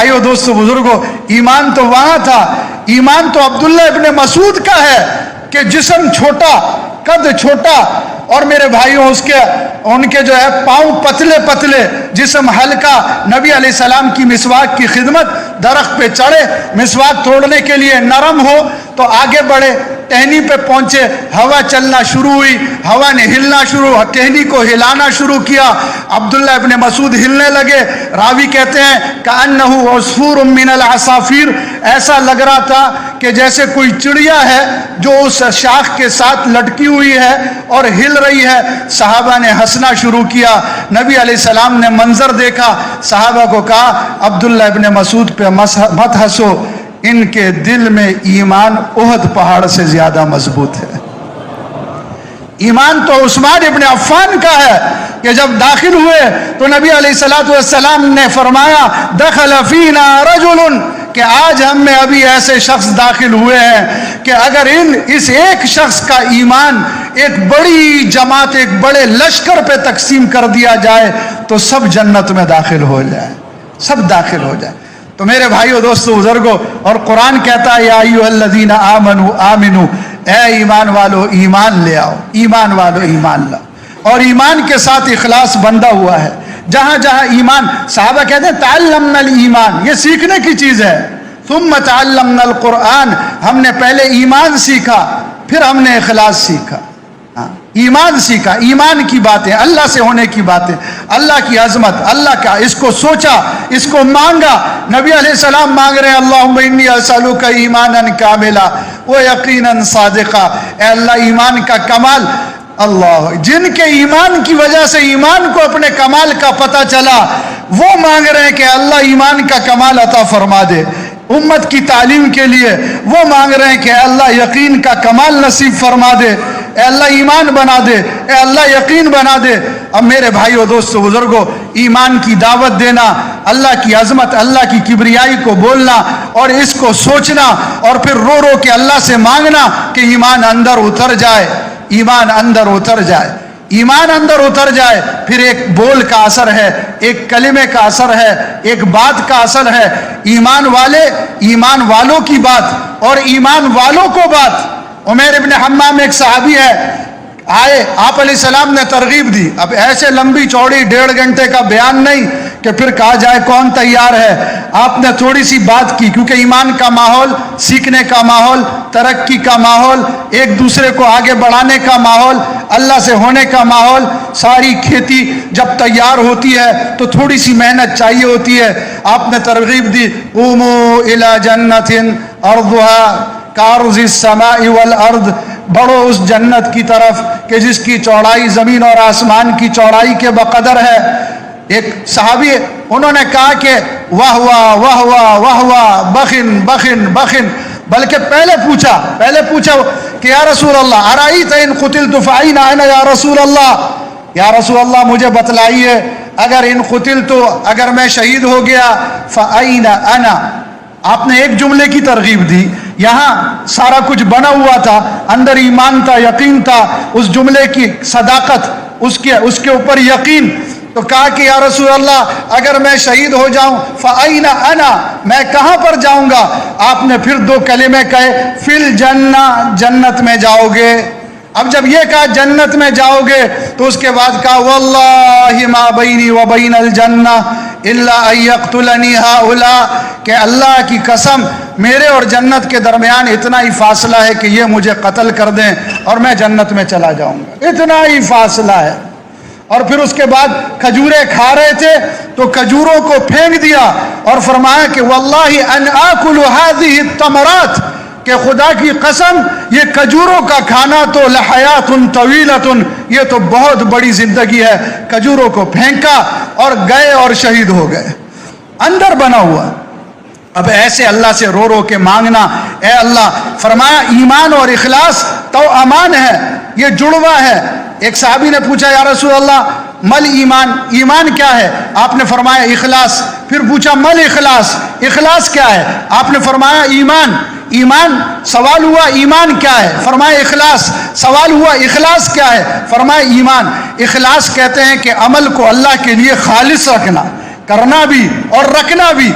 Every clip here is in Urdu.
بھائیوں دوستوں بزرگوں، ایمان تو وہاں تھا، ایمان تو عبداللہ ابن مسعود کا ہے کہ جسم چھوٹا، قد چھوٹا، اور میرے بھائیوں ان کے جو ہے پاؤں پتلے پتلے، جسم ہلکا، نبی علیہ السلام کی مسواک کی خدمت، درخت پہ چڑھے، مسواک توڑنے کے لیے نرم ہو تو آگے بڑھے، ٹہنی پہ پہنچے، ہوا چلنا شروع ہوئی، ہوا نے ہلنا شروع، ٹہنی کو ہلانا شروع کیا، عبداللہ ابن مسعود ہلنے لگے۔ راوی کہتے ہیں کأنہ عصفور من العصافیر، ایسا لگ رہا تھا کہ جیسے کوئی چڑیا ہے جو اس شاخ کے ساتھ لٹکی ہوئی ہے اور ہل رہی ہے۔ صحابہ نے ہنسنا شروع کیا، نبی علیہ السلام نے منظر دیکھا، صحابہ کو کہا عبداللہ ابن مسعود پہ مت ہنسو، ان کے دل میں ایمان احد پہاڑ سے زیادہ مضبوط ہے۔ ایمان تو عثمان ابن عفان کا ہے کہ جب داخل ہوئے تو نبی علیہ السلام نے فرمایا دخل فینا رجل، کہ آج ہم میں ابھی ایسے شخص داخل ہوئے ہیں کہ اگر اس ایک شخص کا ایمان ایک بڑی جماعت، ایک بڑے لشکر پہ تقسیم کر دیا جائے تو سب جنت میں داخل ہو جائے، سب داخل ہو جائے۔ تو میرے بھائیو دوستو بزرگو، اور قرآن کہتا ہے یا ایھا الذین آمنوا آمنو، اے ایمان والو ایمان لے آؤ، ایمان والو ایمان لاؤ، اور ایمان کے ساتھ اخلاص بندھا ہوا ہے۔ جہاں جہاں ایمان، صحابہ کہتے ہیں تعلمنا الایمان، یہ سیکھنے کی چیز ہے، ثم تعلمنا القرآن، ہم نے پہلے ایمان سیکھا پھر ہم نے اخلاص سیکھا۔ ایمان سیکھا، ایمان کی باتیں، اللہ سے ہونے کی باتیں، اللہ کی عظمت، اللہ کا، اس کو سوچا، اس کو مانگا۔ نبی علیہ السلام مانگ رہے ہیں اللہم انی اسألک ایمانا کاملا و یقینا صادقا، اے اللہ ایمان کا کمال، اللہ جن کے ایمان کی وجہ سے ایمان کو اپنے کمال کا پتہ چلا، وہ مانگ رہے ہیں کہ اللہ ایمان کا کمال عطا فرما دے۔ امت کی تعلیم کے لیے وہ مانگ رہے ہیں کہ اے اللہ یقین کا کمال نصیب فرما دے، اے اللہ ایمان بنا دے، اے اللہ یقین بنا دے۔ اب میرے بھائیو دوستو بزرگو، ایمان کی دعوت دینا، اللہ کی عظمت، اللہ کی کبریائی کو بولنا اور اس کو سوچنا، اور پھر رو رو کے اللہ سے مانگنا کہ ایمان اندر اتر جائے، ایمان اندر اتر جائے، ایمان اندر اتر جائے، پھر ایک بول کا اثر ہے، ایک کلمے کا اثر ہے، ایک بات کا اثر ہے۔ ایمان والے، ایمان والوں کی بات اور ایمان والوں کو بات۔ عمیر ابن حمام ایک صحابی ہے، آئے، آپ علیہ السلام نے ترغیب دی۔ اب ایسے لمبی چوڑی 1.5 گھنٹے کا بیان نہیں کہ پھر کہا جائے کون تیار ہے، آپ نے تھوڑی سی بات کی، کیونکہ ایمان کا ماحول، سیکھنے کا ماحول، ترقی کا ماحول، ایک دوسرے کو آگے بڑھانے کا ماحول، اللہ سے ہونے کا ماحول۔ ساری کھیتی جب تیار ہوتی ہے تو تھوڑی سی محنت چاہیے ہوتی ہے۔ آپ نے ترغیب دی قوموا الی جنت ارضها کارض السماء والارض، بڑھو اس جنت کی طرف کہ جس کی چوڑائی زمین اور آسمان کی چوڑائی کے بقدر ہے۔ ایک صحابی، انہوں نے کہا کہ واہ واہ واہ واہ واہ واہ، بخن بخن بخن، بلکہ پہلے پوچھا کہ یا رسول اللہ ارائیت ان قتلت فأین انا یا رسول اللہ، یا رسول اللہ مجھے بتلائیے اگر ان قتلت، اگر میں شہید ہو گیا، فأین انا۔ آپ نے ایک جملے کی ترغیب دی، یہاں سارا کچھ بنا ہوا تھا، اندر ایمان تھا، یقین تھا، اس جملے کی صداقت، اس کے اوپر یقین۔ تو کہا کہ یا رسول اللہ اگر میں شہید ہو جاؤں، فأین انا، میں کہاں پر جاؤں گا؟ آپ نے پھر 2 کلمے کہے، فی الجنہ، جنت میں جاؤ گے۔ اب جب یہ کہا جنت میں جاؤ گے تو اس کے بعد کہا واللہ ما بینی و بین الجنہ الا ان یقتلنی ہؤلاء، کہ اللہ کی قسم میرے اور جنت کے درمیان اتنا ہی فاصلہ ہے کہ یہ مجھے قتل کر دیں اور میں جنت میں چلا جاؤں گا، اتنا ہی فاصلہ ہے۔ اور پھر اس کے بعد کھجوریں کھا رہے تھے تو کھجوروں کو پھینک دیا اور فرمایا کہ واللہ ان آکل هذه التمرات، کہ خدا کی قسم یہ کھجوروں کا کھانا تو لحیات طویلۃ، یہ تو بہت بڑی زندگی ہے۔ کھجوروں کو پھینکا اور گئے اور شہید ہو گئے، اندر بنا ہوا۔ اب ایسے اللہ سے رو رو کے مانگنا، اے اللہ، فرمایا ایمان اور اخلاص تو امان ہے، یہ جڑوا ہے۔ ایک صحابی نے پوچھا یا رسول اللہ مل ایمان، ایمان کیا ہے؟ آپ نے فرمایا اخلاص۔ پھر پوچھا مل اخلاص، اخلاص کیا ہے؟ آپ نے فرمایا ایمان۔ ایمان، سوال ہوا ایمان کیا ہے؟ فرمایا اخلاص۔ سوال ہوا اخلاص کیا ہے؟ فرمایا ایمان۔ اخلاص کہتے ہیں کہ عمل کو اللہ کے لیے خالص رکھنا، کرنا بھی اور رکھنا بھی۔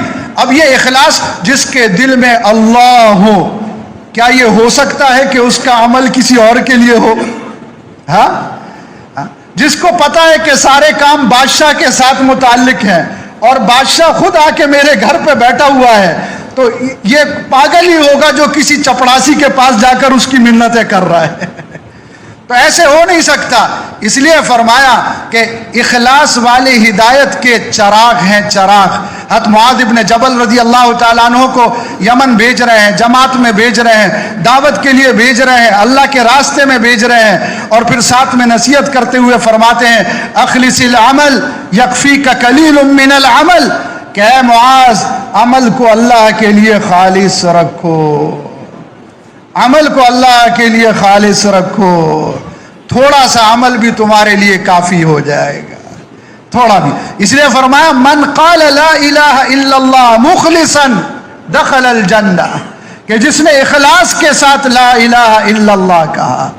اب یہ اخلاص جس کے دل میں اللہ ہو، کیا یہ ہو سکتا ہے کہ اس کا عمل کسی اور کے لیے ہو؟ ہاں، جس کو پتا ہے کہ سارے کام بادشاہ کے ساتھ متعلق ہیں اور بادشاہ خود آ کے میرے گھر پہ بیٹھا ہوا ہے، تو یہ پاگل ہی ہوگا جو کسی چپڑاسی کے پاس جا کر اس کی منتیں کر رہا ہے۔ تو ایسے ہو نہیں سکتا، اس لیے فرمایا کہ اخلاص والے ہدایت کے چراغ ہیں، چراغ۔ حضرت معاذ ابن جبل رضی اللہ تعالیٰ عنہ کو یمن بھیج رہے ہیں، جماعت میں بھیج رہے ہیں، دعوت کے لیے بھیج رہے ہیں، اللہ کے راستے میں بھیج رہے ہیں، اور پھر ساتھ میں نصیحت کرتے ہوئے فرماتے ہیں اخلص العمل یکفیک قلیل من العمل، کہ اے معاذ عمل کو اللہ کے لیے خالص رکھو، عمل کو اللہ کے لیے خالص رکھو، تھوڑا سا عمل بھی تمہارے لیے کافی ہو جائے گا، تھوڑا بھی۔ اس لیے فرمایا من قال لا الہ الا اللہ مخلصا دخل الجنہ، کہ جس نے اخلاص کے ساتھ لا الہ الا اللہ کہا۔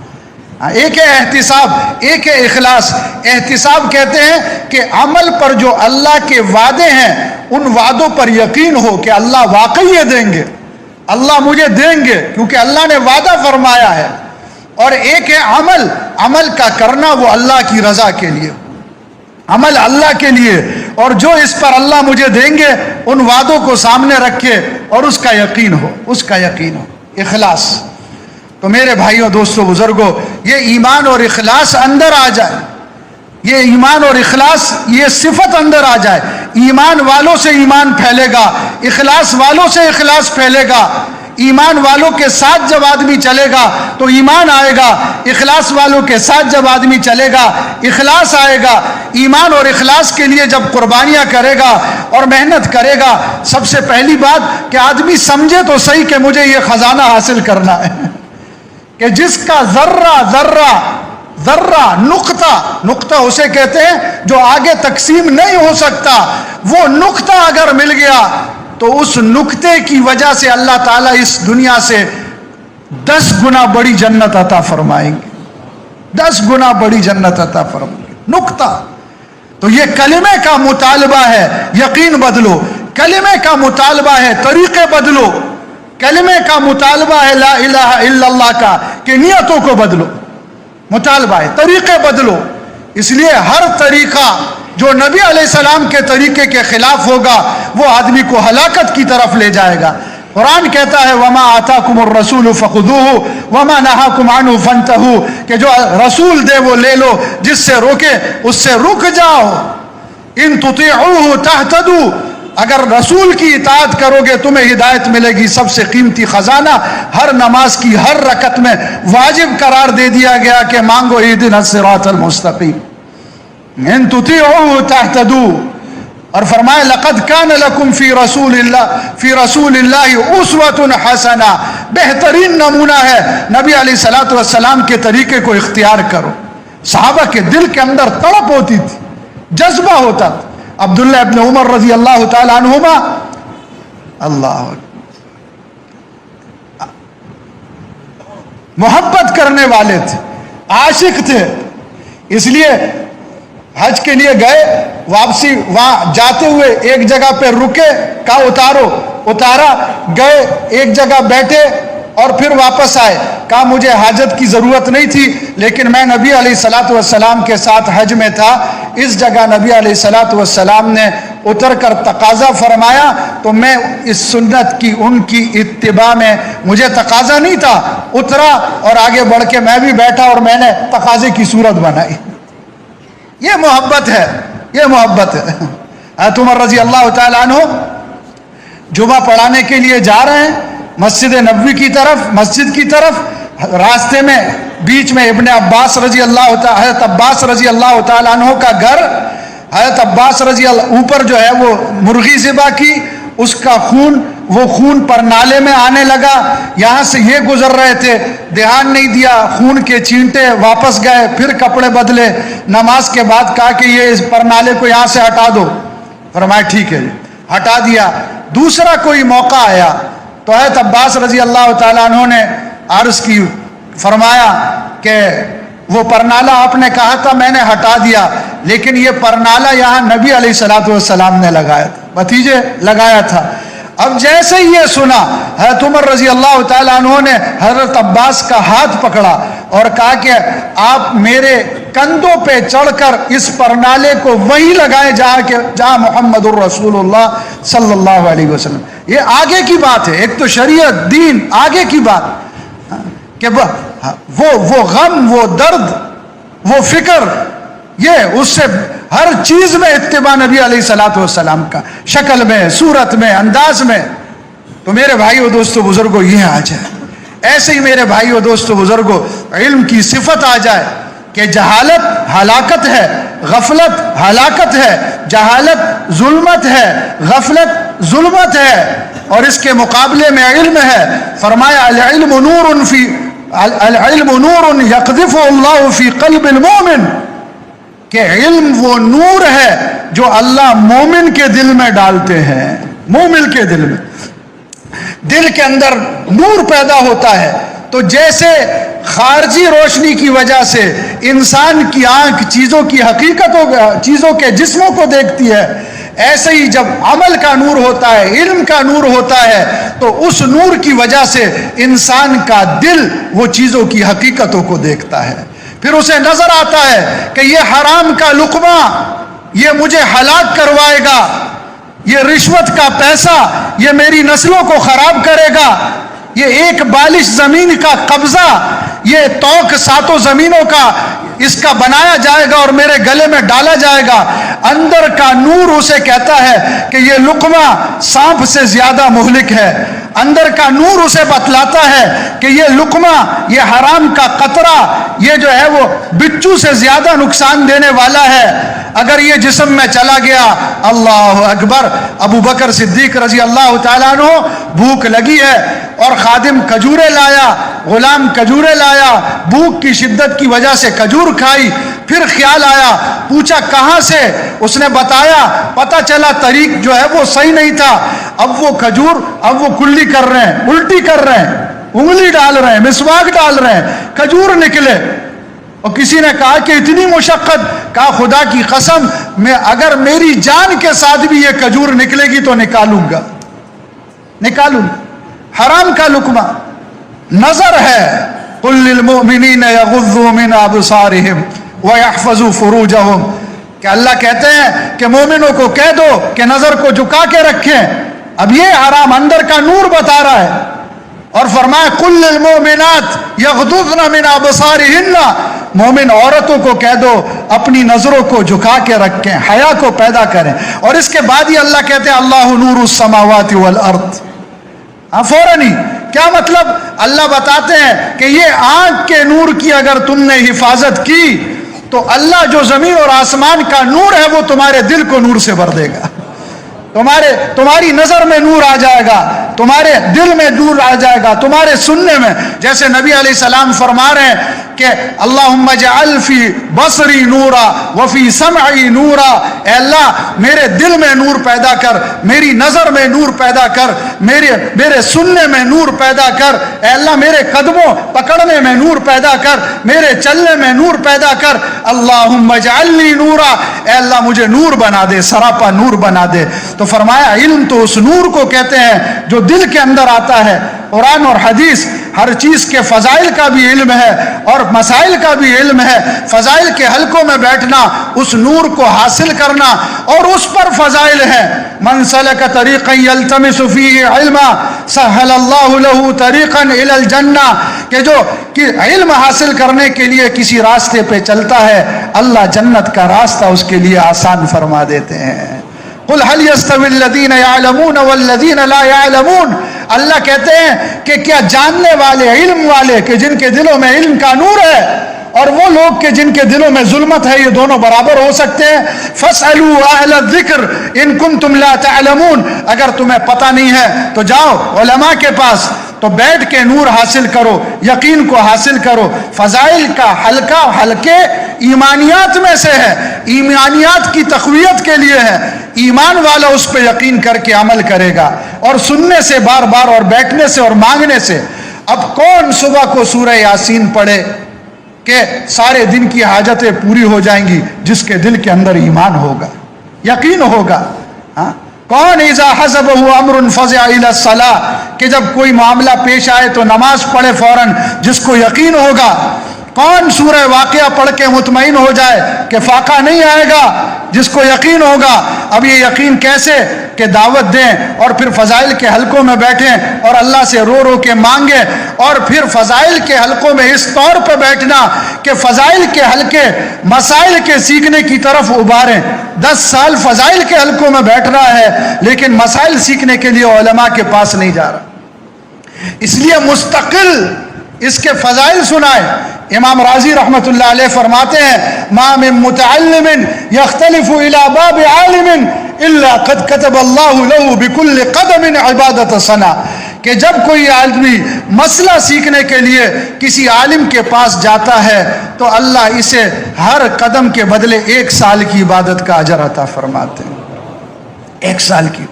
ایک ہے احتساب، ایک ہے اخلاص۔ احتساب کہتے ہیں کہ عمل پر جو اللہ کے وعدے ہیں ان وعدوں پر یقین ہو کہ اللہ واقعی یہ دیں گے، اللہ مجھے دیں گے کیونکہ اللہ نے وعدہ فرمایا ہے۔ اور ایک ہے عمل، عمل کا کرنا وہ اللہ کی رضا کے لیے، عمل اللہ کے لیے، اور جو اس پر اللہ مجھے دیں گے ان وعدوں کو سامنے رکھے اور اس کا یقین ہو، اس کا یقین ہو، اخلاص۔ تو میرے بھائیوں، دوستوں، بزرگوں، یہ ایمان اور اخلاص اندر آ جائے، یہ ایمان اور اخلاص، یہ صفت اندر آ جائے، ایمان والوں سے ایمان پھیلے گا، اخلاص والوں سے اخلاص پھیلے گا۔ ایمان والوں کے ساتھ جب آدمی چلے گا تو ایمان آئے گا، اخلاص والوں کے ساتھ جب آدمی چلے گا اخلاص آئے گا۔ ایمان اور اخلاص کے لیے جب قربانیاں کرے گا اور محنت کرے گا، سب سے پہلی بات کہ آدمی سمجھے تو صحیح کہ مجھے یہ خزانہ حاصل کرنا ہے، کہ جس کا ذرہ ذرہ ذرہ نقطہ اسے کہتے ہیں جو آگے تقسیم نہیں ہو سکتا، وہ نقطہ اگر مل گیا تو اس نقطے کی وجہ سے اللہ تعالیٰ اس دنیا سے 10 گنا بڑی جنت عطا فرمائیں گے، 10 گنا بڑی جنت عطا فرمائیں گے۔ نقطہ تو یہ کلمے کا مطالبہ ہے، یقین بدلو، کلمے کا مطالبہ ہے، طریقے بدلو، کلمے کا مطالبہ ہے لا الہ الا اللہ کا، کہ نیتوں کو بدلو، مطالبہ ہے، طریقے بدلو۔ اس لیے ہر طریقہ جو نبی علیہ السلام کے طریقے کے خلاف ہوگا وہ آدمی کو ہلاکت کی طرف لے جائے گا۔ قرآن کہتا ہے وَمَا آتَاكُمُ الرَّسُولُ فَخُذُوهُ وَمَا نَهَاكُمْ عَنْهُ فَانْتَهُوا، کہ جو رسول دے وہ لے لو، جس سے روکے اس سے رک جاؤ۔ إِن تُطِيعُوهُ تَهْتَدُوا، اگر رسول کی اطاعت کرو گے تمہیں ہدایت ملے گی۔ سب سے قیمتی خزانہ ہر نماز کی ہر رکعت میں واجب قرار دے دیا گیا کہ مانگو اهدنا الصراط المستقیم، ان تطیعوه تهتدوا۔ اور فرمایا لقد كان لكم في رسول الله اسوة حسنہ، بہترین نمونہ ہے، نبی علیہ الصلوۃ والسلام کے طریقے کو اختیار کرو۔ صحابہ کے دل کے اندر تڑپ ہوتی تھی، جذبہ ہوتا تھا۔ عبداللہ ابن عمر رضی اللہ تعالی عنہما، اللہ محبت کرنے والے تھے، عاشق تھے، اس لیے حج کے لیے گئے، واپسی وہاں جاتے ہوئے ایک جگہ پہ رکے، کہا اتارو، اتارا، گئے ایک جگہ بیٹھے اور پھر واپس آئے، کہا مجھے حاجت کی ضرورت نہیں تھی لیکن میں نبی علیہ الصلوۃ والسلام کے ساتھ حج میں تھا، اس جگہ نبی علیہ الصلوۃ والسلام نے اتر کر تقاضا فرمایا تو میں اس سنت کی ان کی اتباع میں، مجھے تقاضا نہیں تھا، اترا اور آگے بڑھ کے میں بھی بیٹھا اور میں نے تقاضے کی صورت بنائی۔ یہ محبت ہے، یہ محبت ہے۔ حضرت عمر رضی اللہ تعالیٰ عنہ جمعہ پڑھانے کے لیے جا رہے ہیں مسجد نبوی کی طرف، مسجد کی طرف، راستے میں بیچ میں ابن عباس رضی اللہ تعالیٰ، حضرت عباس رضی اللہ تعالیٰ عنہ کا گھر، حضرت عباس رضی اللہ اوپر جو ہے وہ مرغی ذبح کی، اس کا خون، وہ خون پر نالے میں آنے لگا، یہاں سے یہ گزر رہے تھے، دھیان نہیں دیا، خون کے چینٹے، واپس گئے، پھر کپڑے بدلے، نماز کے بعد کہا کہ یہ اس پر نالے کو یہاں سے ہٹا دو، فرمایا ٹھیک ہے، ہٹا دیا۔ دوسرا کوئی موقع آیا تو حضرت عباس رضی اللہ تعالیٰ عنہ نے عرض کی، فرمایا کہ وہ پرنالہ آپ نے کہا تھا میں نے ہٹا دیا، لیکن یہ پرنالہ یہاں نبی علیہ الصلوۃ والسلام نے لگایا تھا، بھتیجے لگایا تھا۔ اب جیسے ہی یہ سنا حضرت عمر رضی اللہ تعالیٰ عنہ نے حضرت عباس کا ہاتھ پکڑا اور کہا کہ آپ میرے کندھوں پہ چڑھ کر اس پرنالے کو وہیں لگائیں جہاں محمد الرسول اللہ صلی اللہ علیہ وسلم. یہ آگے کی بات ہے، ایک تو شریعت دین آگے کی بات، کہ وہ غم، وہ درد، وہ فکر، یہ اس سے ہر چیز میں اتباع نبی علیہ الصلوۃ والسلام کا، شکل میں، صورت میں، انداز میں. تو میرے بھائیو دوستو بزرگو یہ آ جائے، ایسے ہی میرے بھائیو دوستو بزرگو علم کی صفت آ جائے کہ جہالت ہلاکت ہے، غفلت ہلاکت ہے، جہالت ظلمت ہے، غفلت ظلمت ہے، اور اس کے مقابلے میں علم ہے. فرمایا العلم نور یقذفہ اللہ فی قلب المؤمن، کہ علم وہ نور ہے جو اللہ مومن کے دل میں ڈالتے ہیں. مومن کے دل میں، دل کے اندر نور پیدا ہوتا ہے. تو جیسے خارجی روشنی کی وجہ سے انسان کی آنکھ چیزوں کی حقیقتوں، چیزوں کے جسموں کو دیکھتی ہے، ایسے ہی جب عمل کا نور ہوتا ہے، علم کا نور ہوتا ہے، تو اس نور کی وجہ سے انسان کا دل وہ چیزوں کی حقیقتوں کو دیکھتا ہے. پھر اسے نظر آتا ہے کہ یہ حرام کا لقمہ یہ مجھے ہلاک کروائے گا، یہ رشوت کا پیسہ یہ میری نسلوں کو خراب کرے گا، یہ ایک بالش زمین کا قبضہ، یہ توق ساتوں زمینوں کا اس کا بنایا جائے گا اور میرے گلے میں ڈالا جائے گا. اندر کا نور اسے کہتا ہے کہ یہ لقمہ سانپ سے زیادہ مہلک ہے. اندر کا نور اسے بتلاتا ہے کہ یہ لقمہ، یہ حرام کا قطرہ، یہ جو ہے وہ بچو سے زیادہ نقصان دینے والا ہے. اگر یہ جسم میں چلا گیا، اللہ اکبر. ابو بکر صدیق رضی اللہ تعالیٰ عنہ، بھوک لگی ہے اور خادم کھجورے لایا، غلام کھجورے لایا، بھوک کی شدت کی وجہ سے کھجور کھائی. پھر خیال آیا، پوچھا کہاں سے، اس نے بتایا، پتہ چلا طریق جو ہے وہ صحیح نہیں تھا. اب وہ کھجور اب وہ کلی کر رہے ہیں، الٹی کر رہے ہیں، انگلی ڈال رہے ہیں، مسواک ڈال رہے ہیں، کھجور نکلے. اور کسی نے کہا کہ اتنی مشقت، کہا خدا کی قسم میں اگر میری جان کے ساتھ بھی یہ کھجور نکلے گی تو نکالوں گا. حرام کا لقمہ نظر ہے. قل للمؤمنین یغضوا من ابصارہم ویحفظوا فروجہم، کہ اللہ کہتے ہیں کہ مومنوں کو کہہ دو کہ نظر کو جھکا کے رکھیں. اب یہ حرام اندر کا نور بتا رہا ہے. اور فرمایا قل للمؤمنات یغضضن من ابصارہن، مومن عورتوں کو کہہ دو اپنی نظروں کو جھکا کے رکھیں، حیا کو پیدا کریں. اور اس کے بعد ہی اللہ کہتے ہیں اللہ نور السماوات والارض. فوراً ہی کیا مطلب؟ اللہ بتاتے ہیں کہ یہ آنکھ کے نور کی اگر تم نے حفاظت کی تو اللہ جو زمین اور آسمان کا نور ہے وہ تمہارے دل کو نور سے بھر دے گا. تمہاری نظر میں نور آ جائے گا، تمہارے دل میں نور آ جائے گا، تمہارے سننے میں. جیسے نبی علیہ السلام فرما رہے ہیں کہ اللہم اجعل فی بصری نورا وفی سمعی نورا، اے اللہ میرے دل میں نور پیدا کر، میری نظر میں نور پیدا کر، میرے سننے میں نور پیدا کر، اے اللہ میرے قدموں پکڑنے میں نور پیدا کر، میرے چلنے میں نور پیدا کر. اللہم اجعلنی نورا، اے اللہ مجھے نور بنا دے، سراپا نور بنا دے. تو فرمایا علم تو اس نور کو کہتے ہیں جو دل کے اندر آتا ہے. قرآن اور حدیث ہر چیز کے فضائل کا بھی علم ہے اور مسائل کا بھی علم ہے. فضائل کے حلقوں میں بیٹھنا، اس نور کو حاصل کرنا، اور اس پر فضائل ہیں. من سلک طریقا یلتمس فیہ علما سہل اللہ لہ طریقا الی الجنہ، کہ علم حاصل کرنے کے لیے کسی راستے پہ چلتا ہے، اللہ جنت کا راستہ اس کے لیے آسان فرما دیتے ہیں. قل هل يستوي الذين يعلمون والذين لا يعلمون، اللہ کہتے ہیں کہ کیا جاننے والے، علم والے کہ جن کے دلوں میں علم کا نور ہے، اور وہ لوگ کہ جن کے دلوں میں ظلمت ہے، یہ دونوں برابر ہو سکتے ہیں؟ فاسألوا اہل الذکر ان کنتم لا تعلمون، اگر تمہیں پتہ نہیں ہے تو جاؤ علماء کے پاس، تو بیٹھ کے نور حاصل کرو، یقین کو حاصل کرو. فضائل کا حلقے ایمانیات میں سے ہے، ایمانیات کی تقویت کے لیے ہے. ایمان والا اس پہ یقین کر کے عمل کرے گا، اور سننے سے بار بار، اور بیٹھنے سے اور مانگنے سے. اب کون صبح کو سورہ یاسین پڑھے کہ سارے دن کی حاجتیں پوری ہو جائیں گی؟ جس کے دل کے اندر ایمان ہوگا، یقین ہوگا. کون اذا حسبہ امر فزع الی الصلاۃ کہ جب کوئی معاملہ پیش آئے تو نماز پڑھے فوراً جس کو یقین ہوگا. کون سورہ واقعہ پڑھ کے مطمئن ہو جائے کہ فاقہ نہیں آئے گا جس کو یقین ہوگا. اب یہ یقین کیسے کہ دعوت دیں اور پھر فضائل کے حلقوں میں بیٹھیں اور اللہ سے رو رو کے مانگیں اور پھر فضائل کے حلقوں میں اس طور پہ بیٹھنا کہ فضائل کے حلقے مسائل کے سیکھنے کی طرف ابھاریں. 10 سال فضائل کے حلقوں میں بیٹھ رہا ہے لیکن مسائل سیکھنے کے لیے علماء کے پاس نہیں جا رہا. اس لیے مستقل اس کے فضائل سنائے. امام راضی رحمۃ اللہ علیہ فرماتے ہیں ما من متعلم یختلف الی باب عالم الا قد كتب اللہ له بكل قدم عبادت سنہ کہ جب کوئی آدمی مسئلہ سیکھنے کے لیے کسی عالم کے پاس جاتا ہے تو اللہ اسے ہر قدم کے بدلے 1 سال کی عبادت کا اجر عطا فرماتے ہیں. 1 سال کی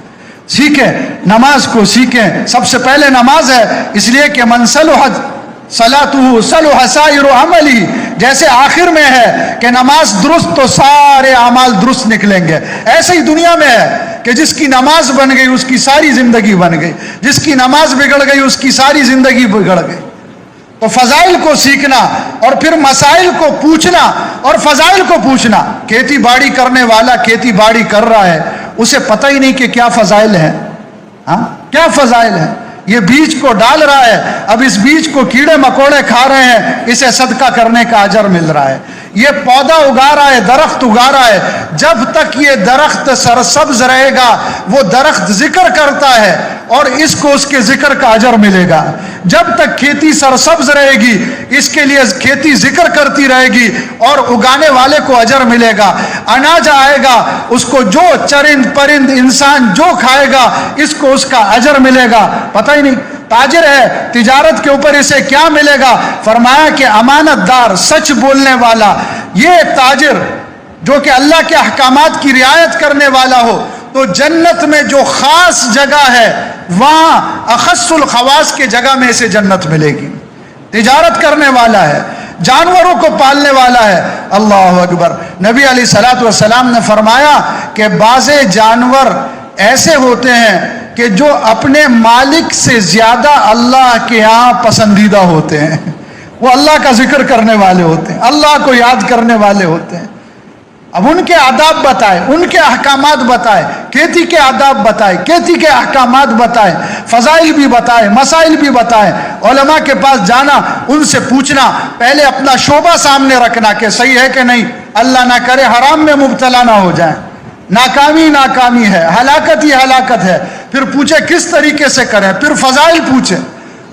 سیکھیں, نماز کو سیکھیں. سب سے پہلے نماز ہے, اس لیے کہ من صلحت صلاتہ صلح سائر عملی, جیسے آخر میں ہے کہ نماز درست تو سارے اعمال درست نکلیں گے, ایسے ہی دنیا میں ہے کہ جس کی نماز بن گئی اس کی ساری زندگی بن گئی, جس کی نماز بگڑ گئی اس کی ساری زندگی بگڑ گئی. تو فضائل کو سیکھنا اور پھر مسائل کو پوچھنا اور فضائل کو پوچھنا. کھیتی باڑی کرنے والا کھیتی باڑی کر رہا ہے, اسے پتہ ہی نہیں کہ کیا فضائل ہیں. ہاں کیا فضائل ہیں. یہ بیج کو ڈال رہا ہے, اب اس بیج کو کیڑے مکوڑے کھا رہے ہیں, اسے صدقہ کرنے کا اجر مل رہا ہے. یہ پودا اگا رہا ہے, درخت اگا رہا ہے, جب تک یہ درخت سرسبز رہے گا وہ درخت ذکر کرتا ہے اور اس کو اس کے ذکر کا اجر ملے گا. جب تک کھیتی سرسبز رہے گی اس کے لیے کھیتی ذکر کرتی رہے گی اور اگانے والے کو اجر ملے گا. اناج آئے گا, اس کو جو چرند پرند انسان جو کھائے گا اس کو اس کا اجر ملے گا. پتہ ہی نہیں. تاجر ہے, تجارت کے اوپر اسے کیا ملے گا؟ فرمایا کہ امانت دار, سچ بولنے والا. یہ تاجر جو کہ اللہ کے احکامات کی رعایت کرنے والا ہو تو جنت میں جو خاص جگہ ہے وہاں اخص الخواص کے جگہ میں اسے جنت ملے گی. تجارت کرنے والا ہے, جانوروں کو پالنے والا ہے. اللہ اکبر. نبی علیہ الصلوۃ والسلام نے فرمایا کہ بعض جانور ایسے ہوتے ہیں کہ جو اپنے مالک سے زیادہ اللہ کے ہاں پسندیدہ ہوتے ہیں. وہ اللہ کا ذکر کرنے والے ہوتے ہیں, اللہ کو یاد کرنے والے ہوتے ہیں. اب ان کے آداب بتائے, ان کے احکامات بتائے, کھیتی کے آداب بتائے, کھیتی کے احکامات بتائے, فضائل بھی بتائے, مسائل بھی بتائے. علماء کے پاس جانا, ان سے پوچھنا, پہلے اپنا شعبہ سامنے رکھنا کہ صحیح ہے کہ نہیں, اللہ نہ کرے حرام میں مبتلا نہ ہو جائیں. ناکامی ناکامی ہے, ہلاکت ہی ہلاکت ہے. پھر پوچھے کس طریقے سے کریں, پھر فضائل پوچھیں.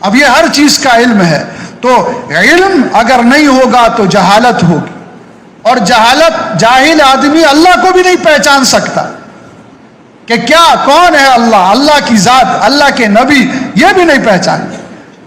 اب یہ ہر چیز کا علم ہے. تو علم اگر نہیں ہوگا تو جہالت ہوگی, اور جہالت, جاہل آدمی اللہ کو بھی نہیں پہچان سکتا کہ کیا کون ہے اللہ, اللہ کی ذات, اللہ کے نبی, یہ بھی نہیں پہچانتے.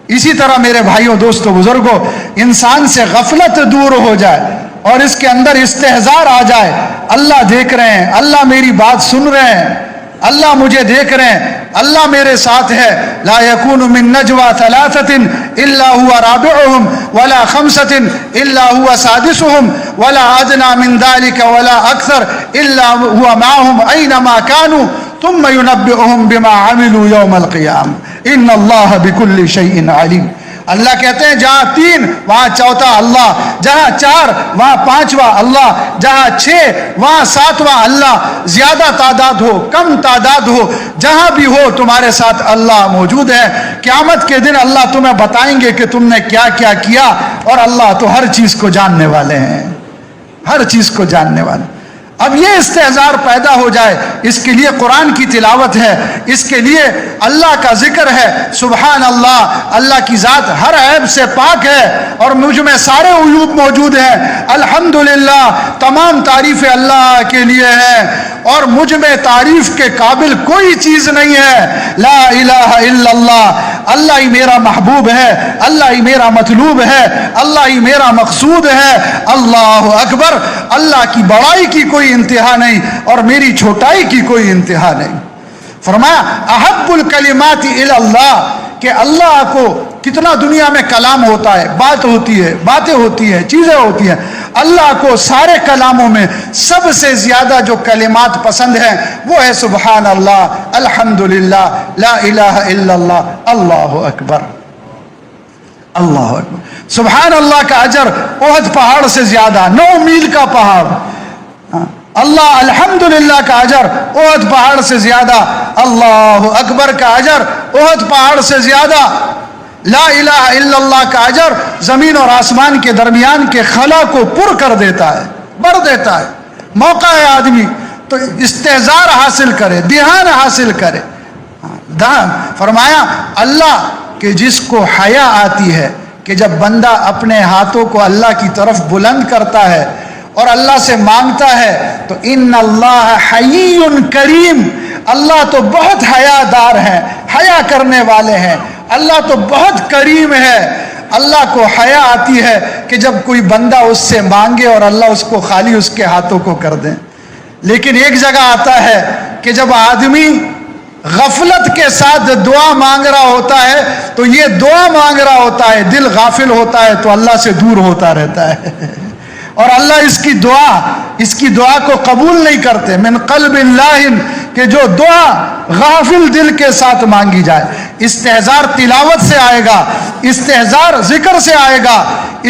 اسی طرح میرے بھائیوں دوستوں بزرگوں, انسان سے غفلت دور ہو جائے اور اس کے اندر استحضار آ جائے, اللہ دیکھ رہے ہیں, اللہ میری بات سن رہے ہیں, اللہ مجھے دیکھ رہے ہیں, اللہ میرے ساتھ ہے. لا يكون من نجوى ثلاثة الا هو رابعهم ولا خمسة الا هو سادسهم ولا ادنى من ذلك ولا اكثر الا هو معهم اينما كانوا ثم ينبئهم بما عملوا يوم القيامة ان الله بكل شيء عليم. اللہ کہتے ہیں جہاں 3 وہاں چوتھا اللہ, جہاں 4 وہاں 5واں اللہ, جہاں 6 وہاں 7واں اللہ. زیادہ تعداد ہو کم تعداد ہو, جہاں بھی ہو تمہارے ساتھ اللہ موجود ہے. قیامت کے دن اللہ تمہیں بتائیں گے کہ تم نے کیا کیا کیا, اور اللہ تو ہر چیز کو جاننے والے ہیں, ہر چیز کو جاننے والے. اب یہ استحضار پیدا ہو جائے, اس کے لیے قرآن کی تلاوت ہے, اس کے لیے اللہ کا ذکر ہے. سبحان اللہ, اللہ کی ذات ہر عیب سے پاک ہے اور مجھ میں سارے عیوب موجود ہیں. الحمدللہ, تمام تعریف اللہ کے لیے ہے اور مجھ میں تعریف کے قابل کوئی چیز نہیں ہے. لا الہ الا اللہ, اللہ ہی میرا محبوب ہے, اللہ ہی میرا مطلوب ہے, اللہ ہی میرا مقصود ہے. اللہ اکبر. اللہ کی بڑائی کی کوئی انتہا نہیں اور میری چھوٹائی کی کوئی انتہا نہیں. فرمایا احب الکلمات الی اللہ, کہ اللہ کو کتنا دنیا میں کلام ہوتا ہے, بات ہوتی ہے, باتیں ہوتی ہیں, چیزیں ہوتی ہیں. اللہ کو سارے کلاموں میں سب سے زیادہ جو کلمات پسند ہیں وہ ہے سبحان اللہ، الحمدللہ، لا الہ الا اللہ، اللہ اکبر، اللہ اکبر۔ سبحان اللہ کا اجر احد پہاڑ سے زیادہ، 9 میل کا پہاڑ۔ اللہ الحمدللہ کا اجر احد پہاڑ سے زیادہ، اللہ اکبر کا اجر احد پہاڑ سے زیادہ، لا الہ الا اللہ کا اجر زمین اور آسمان کے درمیان کے خلا کو پر کر دیتا ہے، بڑھ دیتا ہے۔ موقع ہے آدمی تو استحضار حاصل کرے، دھیان حاصل کرے۔ فرمایا اللہ کہ جس کو حیا آتی ہے کہ جب بندہ اپنے ہاتھوں کو اللہ کی طرف بلند کرتا ہے اور اللہ سے مانگتا ہے تو ان اللہ حی کریم، اللہ تو بہت حیا دار ہیں، حیا کرنے والے ہیں، اللہ تو بہت کریم ہے۔ اللہ کو حیا آتی ہے کہ جب کوئی بندہ اس سے مانگے اور اللہ اس کو خالی اس کے ہاتھوں کو کر دے۔ لیکن ایک جگہ آتا ہے کہ جب آدمی غفلت کے ساتھ دعا مانگ رہا ہوتا ہے تو یہ دعا مانگ رہا ہوتا ہے، دل غافل ہوتا ہے تو اللہ سے دور ہوتا رہتا ہے، اور اللہ اس کی دعا کو قبول نہیں کرتے۔ من قلب لاہن، کہ جو دعا غافل دل کے ساتھ مانگی جائے۔ استحضار تلاوت سے آئے گا، استحضار ذکر سے آئے گا،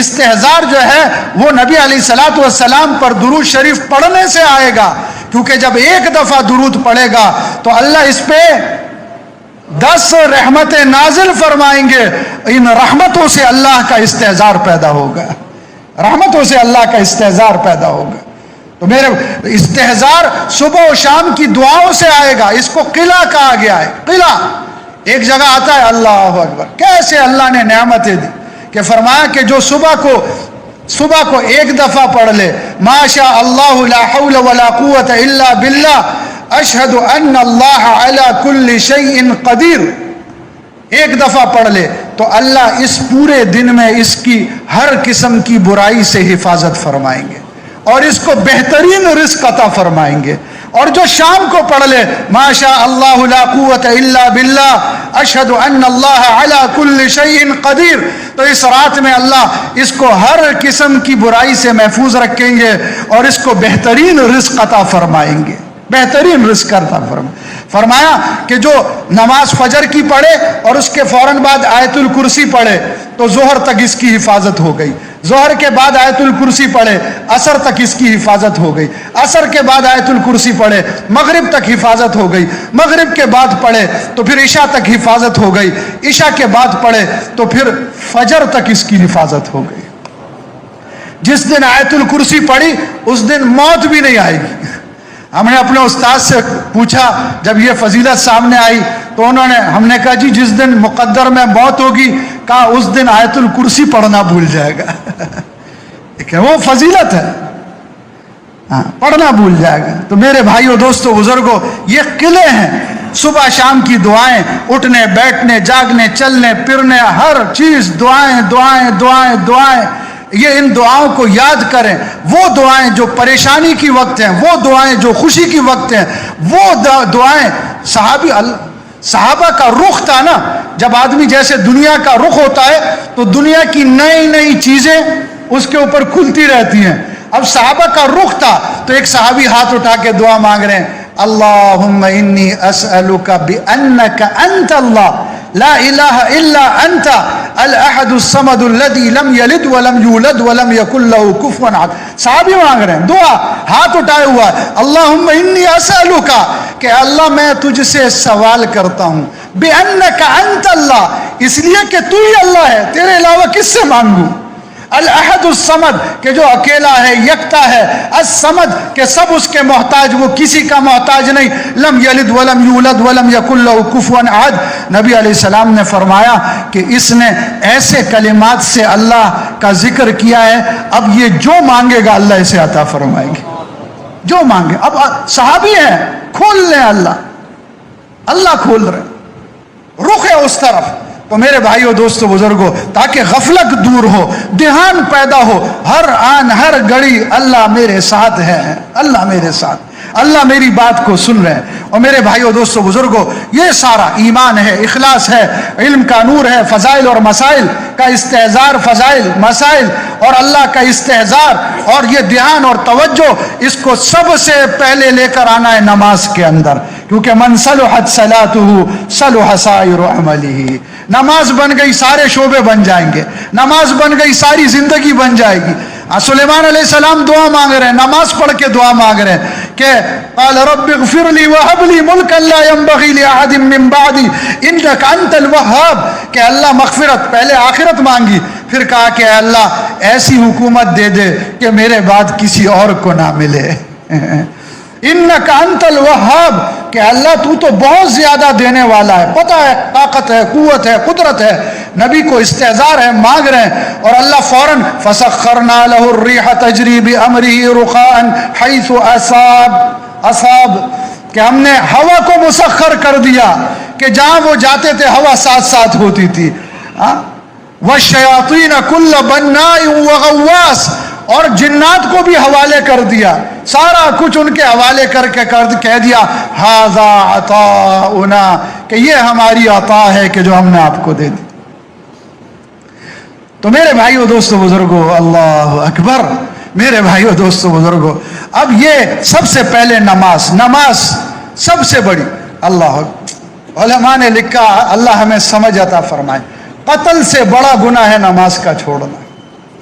استحضار جو ہے وہ نبی علیہ الصلوۃ والسلام پر درود شریف پڑھنے سے آئے گا، کیونکہ جب ایک دفعہ درود پڑھے گا تو اللہ اس پہ 10 رحمتیں نازل فرمائیں گے۔ ان رحمتوں سے اللہ کا استحضار پیدا ہوگا، رحمتوں سے اللہ کا استحضار پیدا ہوگا۔ تو میرے استحضار صبح و شام کی دعاؤں سے آئے گا، اس کو قلع کہا گیا ہے، قلع۔ ایک جگہ آتا ہے اللہ اکبر، کیسے اللہ نے نعمتیں دی کہ فرمایا کہ جو صبح کو ایک دفعہ پڑھ لے، ما شاء اللہ لا حول ولا قوت الا باللہ اشہد ان اللہ علی کل شیء قدیر، ایک دفعہ پڑھ لے تو اللہ اس پورے دن میں اس کی ہر قسم کی برائی سے حفاظت فرمائیں گے اور اس کو بہترین رزق عطا فرمائیں گے۔ اور جو شام کو پڑھ لے ما شاء اللہ لا قوت الا باللہ اشہد ان اللہ علی کل شیء قدیر، تو اس رات میں اللہ اس کو ہر قسم کی برائی سے محفوظ رکھیں گے اور اس کو بہترین رزق عطا فرمائیں گے، بہترین رزق عطا فرمایا کہ جو نماز فجر کی پڑھے اور اس کے فوراً بعد آیت الکرسی پڑھے تو ظہر تک اس کی حفاظت ہو گئی، ظہر کے بعد آیت الکرسی پڑھے عصر تک اس کی حفاظت ہو گئی، عصر کے بعد آیت الکرسی پڑھے مغرب تک حفاظت ہو گئی، مغرب کے بعد پڑھے تو پھر عشاء تک حفاظت ہو گئی، عشاء کے بعد پڑھے تو پھر فجر تک اس کی حفاظت ہو گئی۔ جس دن آیت الکرسی پڑھی اس دن موت بھی نہیں آئے گی۔ ہم نے اپنے استاد سے پوچھا جب یہ فضیلت سامنے آئی تو ہم نے کہا جی جس دن مقدر میں موت ہوگی کہا اس دن آیت الکرسی پڑھنا بھول جائے گا۔ کہ وہ فضیلت ہے، پڑھنا بھول جائے گا۔ تو میرے بھائیوں دوستوں بزرگوں، یہ قلعے ہیں، صبح شام کی دعائیں، اٹھنے بیٹھنے جاگنے چلنے پھرنے ہر چیز دعائیں دعائیں دعائیں دعائیں، یہ ان دعاؤں کو یاد کریں۔ وہ دعائیں جو پریشانی کی وقت ہیں، وہ دعائیں جو خوشی کی وقت ہیں، وہ دعائیں صحابہ کا رخ تھا نا، جب آدمی جیسے دنیا کا رخ ہوتا ہے تو دنیا کی نئی نئی چیزیں اس کے اوپر کھلتی رہتی ہیں۔ اب صحابہ کا رخ تھا تو ایک صحابی ہاتھ اٹھا کے دعا مانگ رہے ہیں، اللہم انی اسألک بأنک انت اللہ لا الہ الا انت الاحد الصمد الذی لم یلد ولم یولد ولم یکن لہ کفوا احد۔ صحابی مانگ رہے ہیں دعا، ہاتھ اٹھائے ہوا ہے، اللہم انی اسألک، کہ اللہ میں تجھ سے سوال کرتا ہوں، بأنک انت اللہ، اس لیے کہ تو ہی اللہ ہے، تیرے علاوہ کس سے مانگوں، الاحد الصمد کہ جو اکیلا ہے یکتا ہے، الصمد کہ سب اس کے محتاج، وہ کسی کا محتاج نہیں، لم یلد ولم یولد ولم یکن لہ کفوا احد۔ نبی علیہ السلام نے فرمایا کہ اس نے ایسے کلمات سے اللہ کا ذکر کیا ہے، اب یہ جو مانگے گا اللہ اسے عطا فرمائے گا، جو مانگے۔ اب صحابی ہیں، کھول لیں، اللہ کھول رہے، رخ ہے اس طرف۔ تو میرے بھائیوں دوستوں بزرگوں، تاکہ غفلت دور ہو، دھیان پیدا ہو، ہر آن ہر گھڑی اللہ میرے ساتھ ہے، اللہ میرے ساتھ، اللہ میری بات کو سن رہے ہیں۔ اور میرے بھائیوں دوستوں بزرگوں، یہ سارا ایمان ہے، اخلاص ہے، علم کا نور ہے، فضائل اور مسائل، کا استحضار فضائل مسائل اور اللہ کا استحضار اور یہ دھیان اور توجہ اس کو سب سے پہلے لے کر آنا ہے نماز کے اندر، کیونکہ من صلحت صلاته صلح سائر عمله، نماز بن گئی سارے شعبے بن جائیں گے، نماز بن گئی ساری زندگی بن جائے گی۔ سلیمان علیہ السلام دعا مانگ رہے ہیں، نماز پڑھ کے دعا مانگ رہے ہیں کہ قال رب اغفر لی وہب لی ملکا لا ينبغی لأحد من بعدی انک انت الوہاب، کہ اللہ مغفرت، پہلے آخرت مانگی، پھر کہا کہ اے اللہ ایسی حکومت دے دے کہ میرے بعد کسی اور کو نہ ملے۔ انک انت الوہاب، کہ اللہ تو تو بہت زیادہ دینے والا ہے، پتہ ہے طاقت ہے، قوت ہے، قدرت ہے۔ نبی کو استحضار ہے، مانگ رہے ہیں، اور اللہ فوراً فسخرنا له الريح تجري بأمره رخاء حيث اصاب، کہ ہم نے ہوا کو مسخر کر دیا کہ جہاں وہ جاتے تھے ہوا ساتھ ساتھ ہوتی تھی۔ والشیاطین کل بناء وغواص، اور جنات کو بھی حوالے کر دیا، سارا کچھ ان کے حوالے کر کے کہہ دیا ھذا عطاؤنا، کہ یہ ہماری عطا ہے کہ جو ہم نے آپ کو دے دی۔ تو میرے بھائیو دوستو بزرگو، اللہ اکبر، میرے بھائیو دوستو بزرگو، اب یہ سب سے پہلے نماز سب سے بڑی، اللہ علماء نے لکھا، اللہ ہمیں سمجھ عطا فرمائے، قتل سے بڑا گناہ ہے نماز کا چھوڑنا،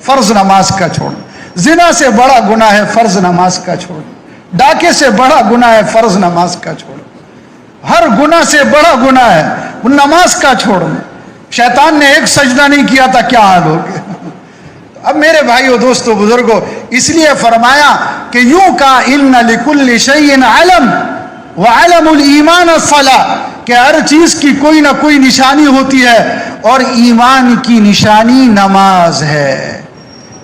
فرض نماز کا چھوڑنا، زنا سے بڑا گناہ ہے فرض نماز کا چھوڑنا، ڈاکے سے بڑا گناہ ہے فرض نماز کا چھوڑنا، ہر گناہ سے بڑا گناہ ہے نماز کا چھوڑنا۔ شیطان نے ایک سجدہ نہیں کیا تھا، کیا حال ہو گیا۔ اب میرے بھائیو دوستو بزرگو، اس لیے فرمایا کہ یوں کا ان لکل شیء علم وعلم الایمان الصلاۃ، کہ ہر چیز کی کوئی نہ کوئی نشانی ہوتی ہے، اور ایمان کی نشانی نماز ہے۔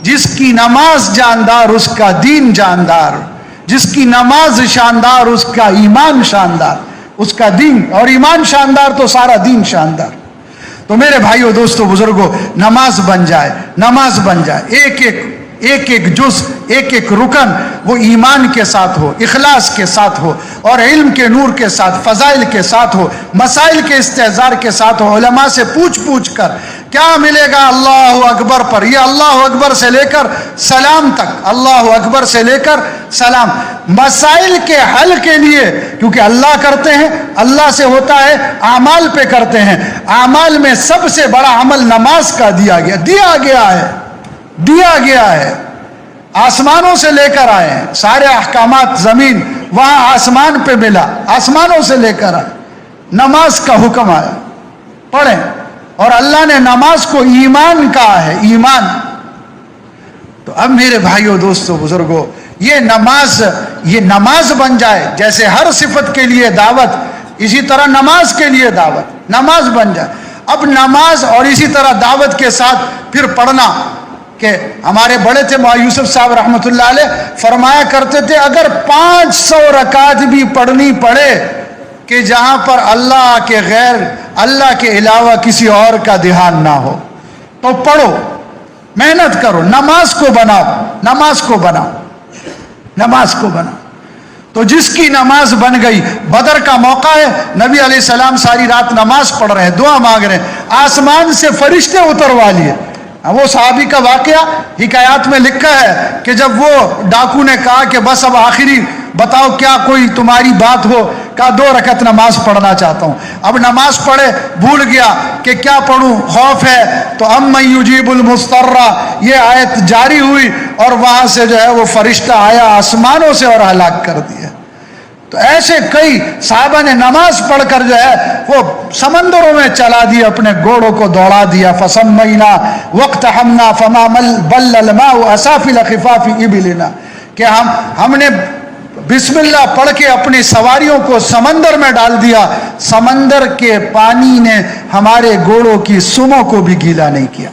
جس کی نماز جاندار اس کا دین جاندار، جس کی نماز شاندار اس کا ایمان شاندار، اس کا دین اور ایمان شاندار تو سارا دین شاندار۔ تو میرے بھائیو دوستو بزرگو، نماز بن جائے، نماز بن جائے، ایک ایک جز، ایک ایک رکن وہ ایمان کے ساتھ ہو، اخلاص کے ساتھ ہو، اور علم کے نور کے ساتھ، فضائل کے ساتھ ہو، مسائل کے استحضار کے ساتھ ہو، علماء سے پوچھ کر کیا ملے گا اللہ اکبر پر، یہ اللہ اکبر سے لے کر سلام تک، اللہ اکبر سے لے کر سلام، مسائل کے حل کے لیے، کیونکہ اللہ کرتے ہیں، اللہ سے ہوتا ہے، اعمال پہ کرتے ہیں، اعمال میں سب سے بڑا عمل نماز کا دیا گیا ہے، آسمانوں سے لے کر آئے ہیں سارے احکامات، زمین وہاں آسمان پہ ملا، آسمانوں سے لے کر آئے، نماز کا حکم آیا، پڑھیں، اور اللہ نے نماز کو ایمان کہا ہے، ایمان۔ تو اب میرے بھائیو دوستو بزرگو، یہ نماز بن جائے، جیسے ہر صفت کے لیے دعوت، اسی طرح نماز کے لیے دعوت، نماز بن جائے۔ اب نماز اور اسی طرح دعوت کے ساتھ پھر پڑھنا، کہ ہمارے بڑے تھے مولانا یوسف صاحب رحمۃ اللہ علیہ، فرمایا کرتے تھے اگر 500 رکعت بھی پڑھنی پڑے کہ جہاں پر اللہ کے غیر، اللہ کے علاوہ کسی اور کا دھیان نہ ہو، تو پڑھو، محنت کرو، نماز کو بناؤ۔ تو جس کی نماز بن گئی، بدر کا موقع ہے، نبی علیہ السلام ساری رات نماز پڑھ رہے ہیں، دعا مانگ رہے ہیں، آسمان سے فرشتے اتروا لیے۔ وہ صحابی کا واقعہ حکایات میں لکھا ہے کہ جب وہ ڈاکو نے کہا کہ بس اب آخری بتاؤ کیا کوئی تمہاری بات ہو، کہا 2 رکعت نماز پڑھنا چاہتا ہوں۔ اب نماز پڑھے، بھول گیا کہ کیا پڑھوں، خوف ہے، تو امن یجیب المضطر، یہ آیت جاری ہوئی، اور وہاں سے جو ہے وہ فرشتہ آیا آسمانوں سے اور ہلاک کر دیا۔ تو ایسے کئی صحابہ نے نماز پڑھ کر جو ہے وہ سمندروں میں چلا دیا، اپنے گھوڑوں کو دوڑا دیا، فسمینا واقتحمنا فما بل الماء اسافل خفاف ابلنا، کہ ہم نے بسم اللہ پڑھ کے اپنی سواریوں کو سمندر میں ڈال دیا، سمندر کے پانی نے ہمارے گھوڑوں کی سموں کو بھی گیلا نہیں کیا۔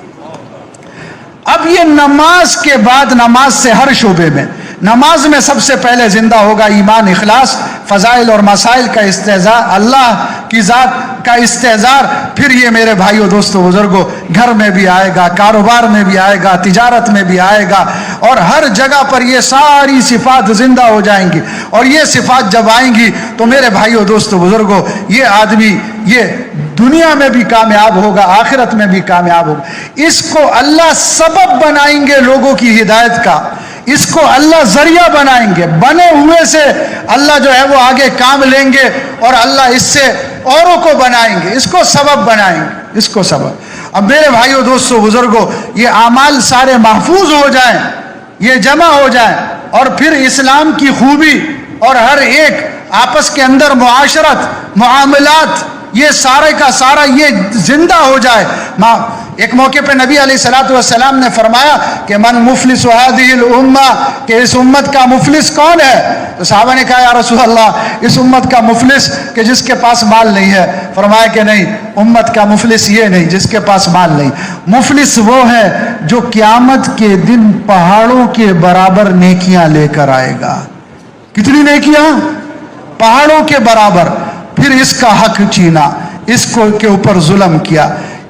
اب یہ نماز کے بعد، نماز سے ہر شعبے میں، نماز میں سب سے پہلے زندہ ہوگا ایمان، اخلاص، فضائل اور مسائل کا استحضار، اللہ کی ذات کا استحضار۔ پھر یہ میرے بھائیو دوستو بزرگو گھر میں بھی آئے گا، کاروبار میں بھی آئے گا، تجارت میں بھی آئے گا، اور ہر جگہ پر یہ ساری صفات زندہ ہو جائیں گی. اور یہ صفات جب آئیں گی تو میرے بھائیوں دوستو بزرگوں یہ آدمی یہ دنیا میں بھی کامیاب ہوگا, آخرت میں بھی کامیاب ہوگا. اس کو اللہ سبب بنائیں گے لوگوں کی ہدایت کا, اس کو اللہ ذریعہ بنائیں گے. بنے ہوئے سے اللہ جو ہے وہ آگے کام لیں گے اور اللہ اس سے اوروں کو بنائیں گے, اس کو سبب بنائیں گے, اس کو سبب. اب میرے بھائیوں دوستو بزرگوں یہ اعمال سارے محفوظ ہو جائیں, یہ جمع ہو جائیں, اور پھر اسلام کی خوبی اور ہر ایک آپس کے اندر معاشرت معاملات یہ سارے کا سارا یہ زندہ ہو جائے. ایک موقع پہ نبی علیہ الصلوۃ والسلام نے فرمایا کہ من مفلس هذه الامہ, کہ اس امت کا مفلس کون ہے؟ تو صحابہ نے کہا یا رسول اللہ اس امت کا مفلس کہ جس کے پاس مال نہیں ہے. فرمایا کہ نہیں, امت کا مفلس یہ نہیں جس کے پاس مال نہیں, مفلس وہ ہے جو قیامت کے دن پہاڑوں کے برابر نیکیاں لے کر آئے گا. کتنی نیکیاں؟ پہاڑوں کے برابر. پھر اس کا حق چھینا, اس کو کے اوپر ظلم کیا,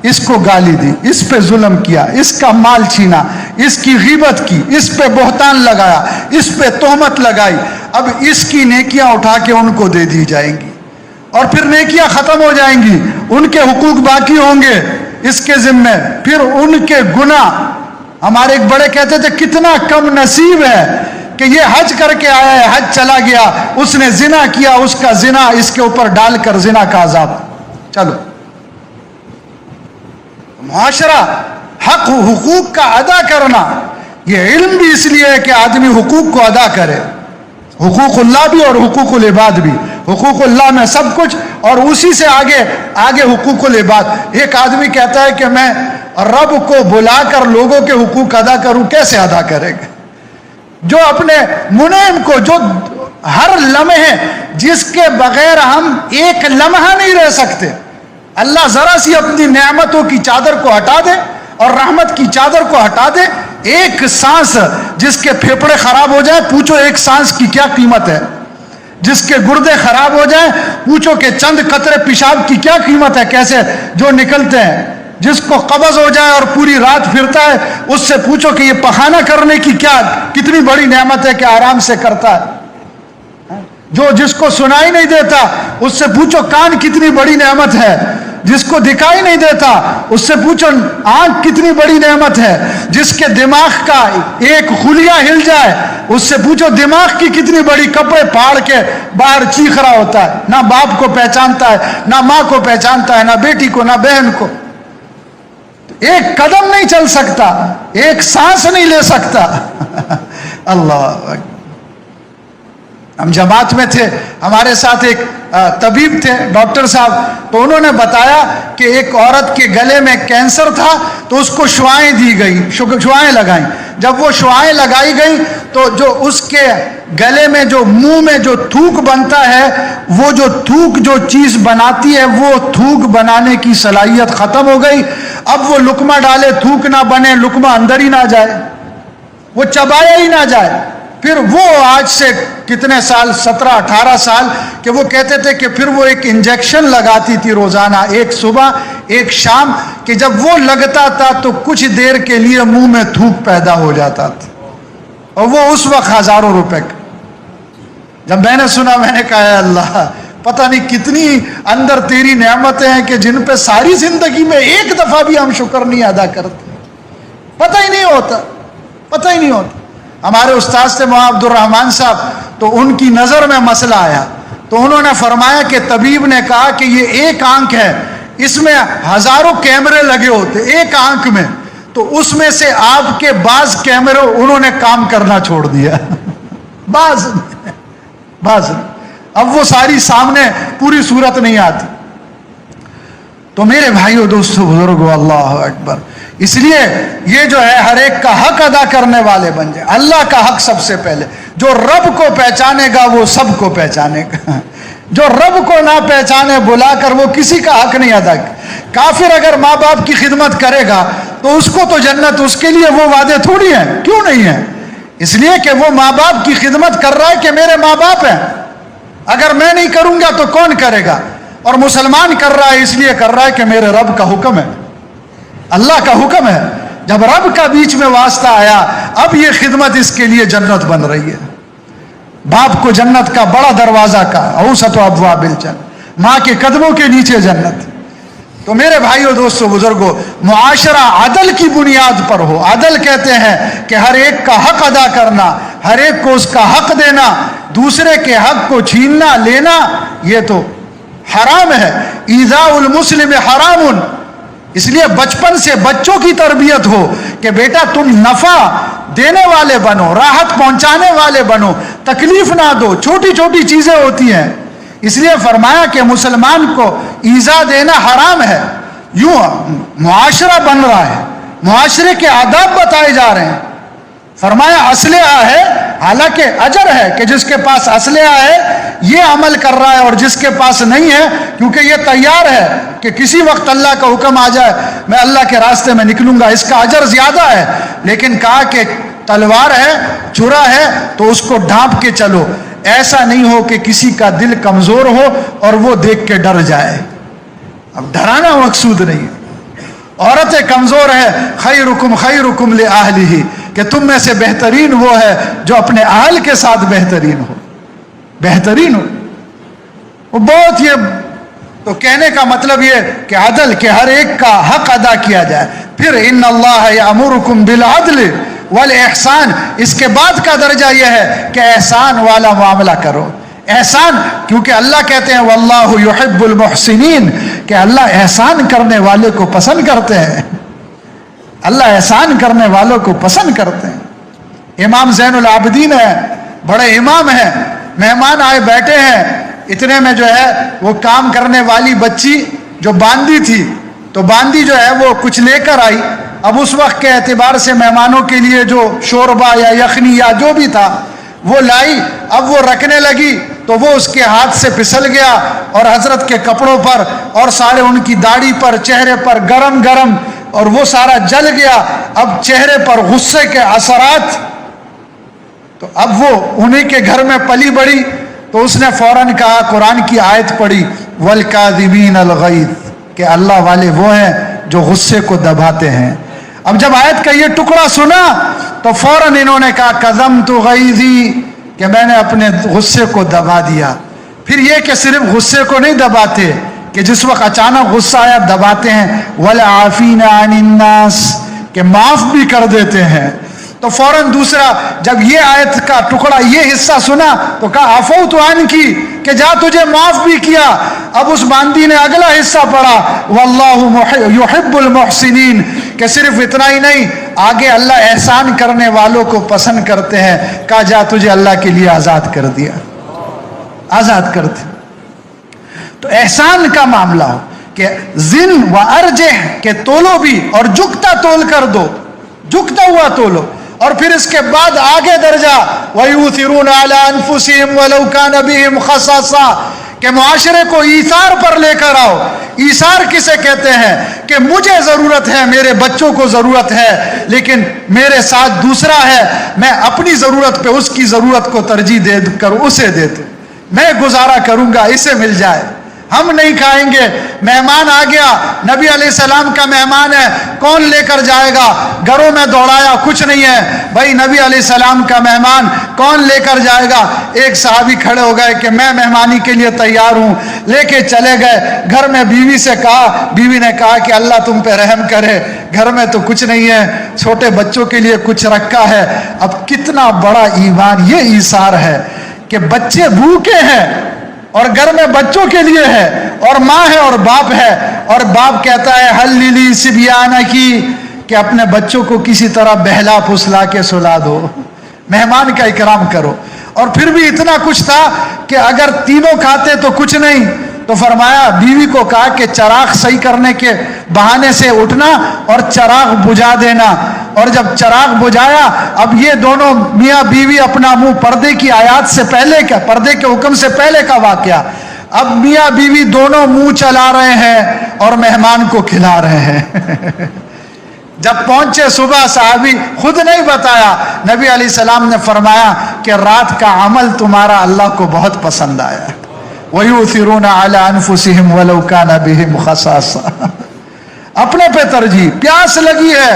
اس کو گالی دی, اس پہ ظلم کیا, اس کا مال چھینا, اس کی غیبت کی, اس پہ بہتان لگایا, اس پہ تہمت لگائی. اب اس کی نیکیاں اٹھا کے ان کو دے دی جائیں گی اور پھر نیکیاں ختم ہو جائیں گی, ان کے حقوق باقی ہوں گے اس کے ذمے. پھر ان کے گناہ, ہمارے ایک بڑے کہتے تھے کتنا کم نصیب ہے کہ یہ حج کر کے آیا ہے, حج چلا گیا, اس نے زنا کیا, اس کا زنا اس کے اوپر ڈال کر زنا کا عذاب. چلو معاشرہ حق حقوق کا ادا کرنا, یہ علم بھی اس لیے ہے کہ آدمی حقوق کو ادا کرے, حقوق اللہ بھی اور حقوق العباد بھی. حقوق اللہ میں سب کچھ اور اسی سے آگے حقوق العباد. ایک آدمی کہتا ہے کہ میں رب کو بلا کر لوگوں کے حقوق ادا کروں, کیسے ادا کرے گا؟ جو اپنے منعم کو, جو ہر لمحے جس کے بغیر ہم ایک لمحہ نہیں رہ سکتے, اللہ ذرا سی اپنی نعمتوں کی چادر کو ہٹا دے اور رحمت کی چادر کو ہٹا دے, ایک سانس جس کے پھیپھڑے خراب ہو جائیں پوچھو ایک سانس کی کیا قیمت ہے, جس کے گردے خراب ہو جائیں پوچھو کہ چند قطرے پیشاب کی کیا قیمت ہے, کیسے جو نکلتے ہیں. جس کو قبض ہو جائے اور پوری رات پھرتا ہے اس سے پوچھو کہ یہ پخانہ کرنے کی کتنی بڑی نعمت ہے کہ آرام سے کرتا ہے. جس کو سنائی نہیں دیتا اس سے پوچھو کان کتنی بڑی نعمت ہے, جس کو دکھائی نہیں دیتا اس سے پوچھو آنکھ کتنی بڑی نعمت ہے, جس کے دماغ کا ایک خلیہ ہل جائے اس سے پوچھو دماغ کی کتنی بڑی, کپڑے پھاڑ کے باہر چیخ رہا ہوتا ہے, نہ باپ کو پہچانتا ہے, نہ ماں کو پہچانتا ہے, نہ بیٹی کو, نہ بہن کو. ایک قدم نہیں چل سکتا, ایک سانس نہیں لے سکتا. اللہ. ہم جماعت میں تھے, ہمارے ساتھ ایک طبیب تھے, ڈاکٹر صاحب, تو انہوں نے بتایا کہ ایک عورت کے گلے میں کینسر تھا تو اس کو شعائیں دی گئی, شعائیں لگائیں. جب وہ شعائیں لگائی گئیں تو جو اس کے گلے میں جو منہ میں جو تھوک بنتا ہے, وہ جو تھوک جو چیز بناتی ہے وہ تھوک بنانے کی صلاحیت ختم ہو گئی. اب وہ لقمہ ڈالے تھوک نہ بنے, لقمہ اندر ہی نہ جائے, وہ چبایا ہی نہ جائے. پھر وہ آج سے کتنے سال, 17-18 سال, کہ وہ کہتے تھے کہ پھر وہ ایک انجیکشن لگاتی تھی روزانہ, ایک صبح ایک شام, کہ جب وہ لگتا تھا تو کچھ دیر کے لیے منہ میں تھوک پیدا ہو جاتا تھا, اور وہ اس وقت ہزاروں روپے کا. جب میں نے سنا میں نے کہا اللہ, پتہ نہیں کتنی اندر تیری نعمتیں ہیں کہ جن پہ ساری زندگی میں ایک دفعہ بھی ہم شکر نہیں ادا کرتے, پتہ ہی نہیں ہوتا, پتہ ہی نہیں ہوتا. ہمارے استاد سے مولانا عبد الرحمان صاحب, تو ان کی نظر میں مسئلہ آیا تو انہوں نے فرمایا کہ طبیب نے کہا کہ یہ ایک آنکھ ہے, اس میں ہزاروں کیمرے لگے ہوتے ایک آنکھ میں, تو اس میں سے آپ کے بعض کیمرے انہوں نے کام کرنا چھوڑ دیا. بعض اب وہ ساری سامنے پوری صورت نہیں آتی. تو میرے بھائیو دوستو بزرگو, اللہ اکبر. اس لیے یہ جو ہے ہر ایک کا حق ادا کرنے والے بن جائے. اللہ کا حق سب سے پہلے, جو رب کو پہچانے گا وہ سب کو پہچانے گا, جو رب کو نہ پہچانے بلا کر وہ کسی کا حق نہیں ادا کرے. کافر اگر ماں باپ کی خدمت کرے گا تو اس کو تو جنت, اس کے لیے وہ وعدے تھوڑی ہیں, کیوں نہیں ہیں؟ اس لیے کہ وہ ماں باپ کی خدمت کر رہا ہے کہ میرے ماں باپ ہیں, اگر میں نہیں کروں گا تو کون کرے گا؟ اور مسلمان کر رہا ہے اس لیے کر رہا ہے کہ میرے رب کا حکم ہے, اللہ کا حکم ہے جب رب کا بیچ میں واسطہ آیا اب یہ خدمت اس کے لیے جنت بن رہی ہے. باپ کو جنت کا بڑا دروازہ کا اوسط ابواب الجنہ، ماں کے قدموں کے نیچے جنت. تو میرے بھائیوں دوستوں بزرگوں، معاشرہ عدل کی بنیاد پر ہو. عدل کہتے ہیں کہ ہر ایک کا حق ادا کرنا، ہر ایک کو اس کا حق دینا، دوسرے کے حق کو چھیننا لینا یہ تو حرام ہے. ایذاء المسلم حرام. اس لیے بچپن سے بچوں کی تربیت ہو کہ بیٹا تم نفع دینے والے بنو، راحت پہنچانے والے بنو، تکلیف نہ دو. چھوٹی چھوٹی چیزیں ہوتی ہیں، اس لیے فرمایا کہ مسلمان کو ایذا دینا حرام ہے. یوں معاشرہ بن رہا ہے، معاشرے کے آداب بتائے جا رہے ہیں. فرمایا اسلحہ ہے، حالانکہ اجر ہے کہ جس کے پاس اسلحہ ہے یہ عمل کر رہا ہے، اور جس کے پاس نہیں ہے کیونکہ یہ تیار ہے کہ کسی وقت اللہ کا حکم آ جائے میں اللہ کے راستے میں نکلوں گا، اس کا اجر زیادہ ہے. لیکن کہا کہ تلوار ہے، چھرا ہے تو اس کو ڈھانپ کے چلو. ایسا نہیں ہو کہ کسی کا دل کمزور ہو اور وہ دیکھ کے ڈر جائے. اب ڈرانا مقصود نہیں. عورتیں کمزور ہے، خیرکم خیرکم لأہلہ، کہ تم میں سے بہترین وہ ہے جو اپنے اہل کے ساتھ بہترین ہو، بہترین ہو. وہ بہت یہ تو کہنے کا مطلب یہ کہ عدل، کہ ہر ایک کا حق ادا کیا جائے. پھر ان اللہ یامرکم بالعدل والاحسان، اس کے بعد کا درجہ یہ ہے کہ احسان والا معاملہ کرو. احسان، کیونکہ اللہ کہتے ہیں واللہ یحب المحسنین، کہ اللہ احسان کرنے والے کو پسند کرتے ہیں. اللہ احسان کرنے والوں کو پسند کرتے ہیں. امام زین العابدین ہیں، بڑے امام ہیں، مہمان آئے بیٹھے ہیں، اتنے میں جو ہے وہ کام کرنے والی بچی جو باندی تھی، تو باندی جو ہے وہ کچھ لے کر آئی. اب اس وقت کے اعتبار سے مہمانوں کے لیے جو شوربہ یا یخنی یا جو بھی تھا وہ لائی. اب وہ رکھنے لگی تو وہ اس کے ہاتھ سے پھسل گیا اور حضرت کے کپڑوں پر اور سارے ان کی داڑھی پر، چہرے پر گرم گرم، اور وہ سارا جل گیا. اب چہرے پر غصے کے اثرات. تو اب وہ انہیں کے گھر میں پلی بڑی تو اس نے فوراً کہا، قرآن کی آیت پڑھی والکاظمین الغیظ، کہ اللہ والے وہ ہیں جو غصے کو دباتے ہیں. اب جب آیت کا یہ ٹکڑا سنا تو فوراً انہوں نے کہا کظمت غیظی، کہ میں نے اپنے غصے کو دبا دیا. پھر یہ کہ صرف غصے کو نہیں دباتے، کہ جس وقت اچانک غصہ آیا دباتے ہیں. والعافین عن الناس، کہ معاف بھی کر دیتے ہیں. تو فوراً دوسرا جب یہ آیت کا ٹکڑا یہ حصہ سنا تو کہا عفوت عنکی، کہ جا تجھے معاف بھی کیا. اب اس باندی نے اگلا حصہ پڑھا واللہ یحب المحسنین، کہ صرف اتنا ہی نہیں، آگے اللہ احسان کرنے والوں کو پسند کرتے ہیں. کہا جا تجھے اللہ کے لیے آزاد کر دیا، آزاد کر دیا. تو احسان کا معاملہ ہو کہ زن و ارجح، کہ تولو بھی اور جھکتا تول کر دو، جھکتا ہوا تولو. اور پھر اس کے بعد آگے درجہ وَيُؤْثِرُونَ عَلَىٰ أَنفُسِهِمْ وَلَوْ كَانَ بِهِمْ خَصَاصَةٌ، کہ معاشرے کو ایثار پر لے کر آؤ. ایثار کسے کہتے ہیں؟ کہ مجھے ضرورت ہے، میرے بچوں کو ضرورت ہے، لیکن میرے ساتھ دوسرا ہے، میں اپنی ضرورت پہ اس کی ضرورت کو ترجیح دے کر اسے دیتے، میں گزارا کروں گا اسے مل جائے. ہم نہیں کھائیں گے. مہمان آ گیا، نبی علیہ السلام کا مہمان ہے، کون لے کر جائے گا؟ گھروں میں دوڑایا، کچھ نہیں ہے. بھائی نبی علیہ السلام کا مہمان کون لے کر جائے گا؟ ایک صحابی کھڑے ہو گئے کہ میں مہمانی کے لیے تیار ہوں، لے کے چلے گئے. گھر میں بیوی سے کہا، بیوی نے کہا کہ اللہ تم پہ رحم کرے، گھر میں تو کچھ نہیں ہے، چھوٹے بچوں کے لیے کچھ رکھا ہے. اب کتنا بڑا ایمان یہ ایثار ہے کہ بچے بھوکے ہیں اور گھر میں بچوں کے لیے ہے، اور ماں ہے اور باپ ہے، اور باپ کہتا ہے حللی سبیانہ کی، کہ اپنے بچوں کو کسی طرح بہلا پھسلا کے سلا دو، مہمان کا اکرام کرو. اور پھر بھی اتنا کچھ تھا کہ اگر تینوں کھاتے تو کچھ نہیں. تو فرمایا، بیوی کو کہا کہ چراغ صحیح کرنے کے بہانے سے اٹھنا اور چراغ بجھا دینا. اور جب چراغ بجھایا، اب یہ دونوں میاں بیوی اپنا منہ، پردے کی آیات سے پہلے کا، پردے کے حکم سے پہلے کا واقعہ، اب میاں بیوی دونوں منہ چلا رہے ہیں اور مہمان کو کھلا رہے ہیں. جب پہنچے صبح، صحابی خود نہیں بتایا، نبی علیہ السلام نے فرمایا کہ رات کا عمل تمہارا اللہ کو بہت پسند آیا. وَيُؤْثِرُونَ عَلَىٰ أَنفُسِهِمْ وَلَوْ كَانَ بِهِمْ خَصَاصَةٌ، اپنے پہ ترجیح. پیاس لگی ہے